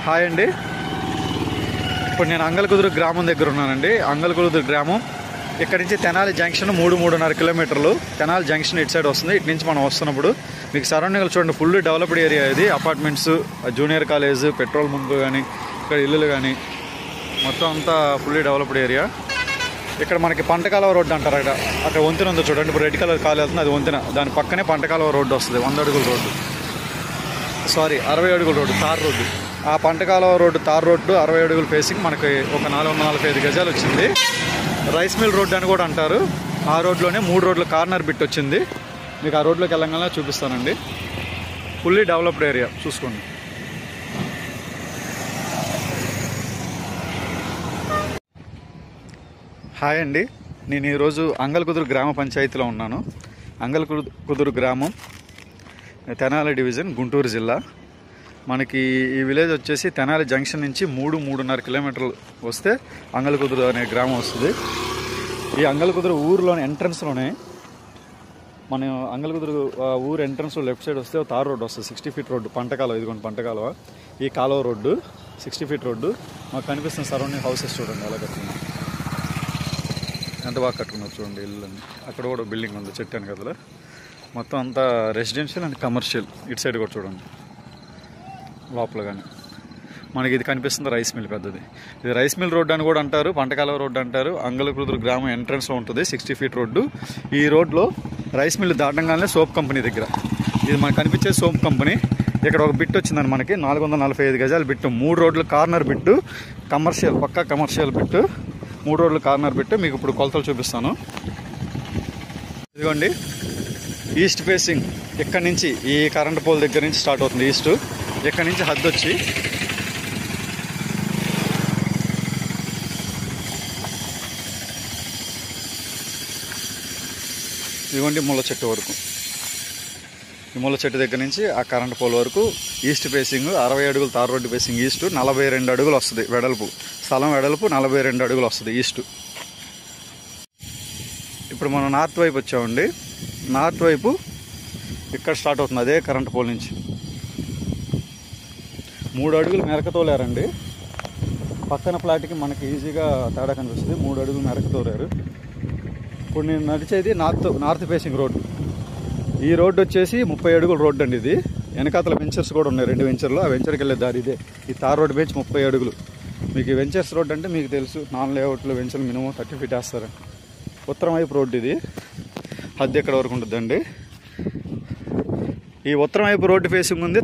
Hi అండి. ఇప్పుడు నేను అంగల్కుదురు గ్రామం దగ్గర ఉన్నానండి. అంగల్కుదురు గ్రామం ఇక్కడ నుంచి తెనాలి జంక్షన్ 3-3.5 కిలోమీటర్లు. తెనాలి జంక్షన్ ఇటు సైడ్ వస్తుంది. ఇటు నుంచి మనం వస్తున్నప్పుడు మీకు సరౌండింగ్లు చూడండి, ఫుల్ డెవలప్డ్ ఏరియా ఇది. Apartments, junior college, petrol bunk కానీ, ఇక్కడ ఇల్లులు కానీ మొత్తం అంతా ఫుల్లీ డెవలప్డ్ ఏరియా. ఇక్కడ మనకి పంటకాలువ రోడ్డు అంటారు. అక్కడ వంతెన ఉందో చూడండి, ఇప్పుడు రెడ్ కలర్ కాలు వెళ్తుంది, అది వంతెన. దాని పక్కనే పంటకాలువ రోడ్డు వస్తుంది, 100 అడుగుల రోడ్డు, 60 అడుగుల రోడ్డు, తార్ రోడ్డు. ఆ పంటకాలువ రోడ్డు, తార్ రోడ్డు 60 అడుగులు ఫేసింగ్ మనకి ఒక 445 గజాలు వచ్చింది. రైస్ మిల్ రోడ్డు అని కూడా అంటారు. ఆ రోడ్లోనే 3 రోడ్ల కార్నర్ బిట్ వచ్చింది. మీకు ఆ రోడ్లోకి వెళ్ళగానే చూపిస్తానండి. ఫుల్లీ డెవలప్డ్ ఏరియా చూసుకోండి. హాయ్ అండి. నేను ఈరోజు అంగల్కుదురు గ్రామ పంచాయతీలో ఉన్నాను. అంగల్కుదురు గ్రామం, తెనాలి డివిజన్, గుంటూరు జిల్లా. మనకి ఈ విలేజ్ వచ్చేసి తెనాలి జంక్షన్ నుంచి 3-3.5 కిలోమీటర్లు వస్తే అంగల్కుదురు అనే గ్రామం వస్తుంది. ఈ అంగల్కుదురు ఊరిలోని ఎంట్రన్స్లోనే మన అంగల్కుదురు ఊరు ఎంట్రన్స్ లెఫ్ట్ సైడ్ వస్తే తార్ రోడ్డు వస్తుంది, 60 ఫీట్ రోడ్డు, పంటకాలువ. ఇదిగోండి పంటకాలువ. ఈ కాలువ రోడ్డు 60 ఫీట్ రోడ్డు. మాకు కనిపిస్తున్న సరౌండింగ్ హౌసెస్ చూడండి ఎలా కట్టుకున్నాం, ఎంత బాగా కట్టుకున్నారు చూడండి ఇల్లు. అక్కడ కూడా బిల్డింగ్ ఉంది చెట్టు అని కదా. మొత్తం అంతా రెసిడెన్షియల్ అండ్ కమర్షియల్. ఇటు సైడ్ కూడా చూడండి లోపల. కానీ మనకి ఇది కనిపిస్తుంది రైస్ మిల్ పెద్దది. ఇది రైస్ మిల్ రోడ్డు అని కూడా అంటారు, పంటకాలువ రోడ్డు అంటారు. అంగల్కుదురు గ్రామం ఎంట్రన్స్లో ఉంటుంది 60 ఫీట్ రోడ్డు. ఈ రోడ్లో రైస్ మిల్ దాటంగానే సోప్ కంపెనీ దగ్గర, ఇది మనకు కనిపించే సోప్ కంపెనీ. ఇక్కడ ఒక బిట్ వచ్చిందండి మనకి, 445 గజాల బిట్టు, 3 రోడ్లు కార్నర్ బిట్టు, కమర్షియల్, పక్కా కమర్షియల్ బిట్టు, 3 రోడ్లు కార్నర్ బిట్టు. మీకు ఇప్పుడు కొలతలు చూపిస్తాను. ఇదిగోండి ఈస్ట్ ఫేసింగ్. ఇక్కడ నుంచి ఈ కరెంట్ పోల్ దగ్గర నుంచి స్టార్ట్ అవుతుంది ఈస్ట్. ఇక్కడ నుంచి హద్దు వచ్చి ఇదిగోండి ముళ్ళ చెట్టు వరకు. ఈ ముళ్ళ చెట్టు దగ్గర నుంచి ఆ కరెంట్ పోల్ వరకు ఈస్ట్ ఫేసింగ్. 60 అడుగులు తార్ రోడ్డు ఫేసింగ్ ఈస్ట్. 42 అడుగులు వస్తుంది వెడల్పు, స్థలం వెడల్పు 42 అడుగులు వస్తుంది ఈస్ట్. ఇప్పుడు మనం నార్త్ వైపు వచ్చామండి. నార్త్ వైపు ఇక్కడ స్టార్ట్ అవుతుంది అదే కరెంట్ పోల్ నుంచి. 3 అడుగులు మెరకతోలేరండి. పక్కన ఫ్లాట్కి మనకి ఈజీగా తేడా కనిపిస్తుంది. 3 అడుగులు మెరకతోలారు. ఇప్పుడు నేను నడిచేది నార్త్ ఫేసింగ్ రోడ్డు. ఈ రోడ్డు వచ్చేసి 30 అడుగుల రోడ్డు అండి. ఇది వెనకాతల వెంచర్స్ కూడా ఉన్నాయి, 2 వెంచర్లు. ఆ వెంచర్కి వెళ్ళే దారి ఇదే. ఈ తార్ రోడ్డు బేచి 30 అడుగులు. మీకు ఈ వెంచర్స్ రోడ్డు అంటే మీకు తెలుసు, నాన్ లేఅవుట్లో వెంచర్లు మినిమం 30 ఫీట్ వేస్తారు. ఉత్తరం వైపు రోడ్డు ఇది. హద్దు ఎక్కడ వరకు ఉంటుందండి. ఈ ఉత్తరం వైపు రోడ్డు ఫేసింగ్ ఉంది.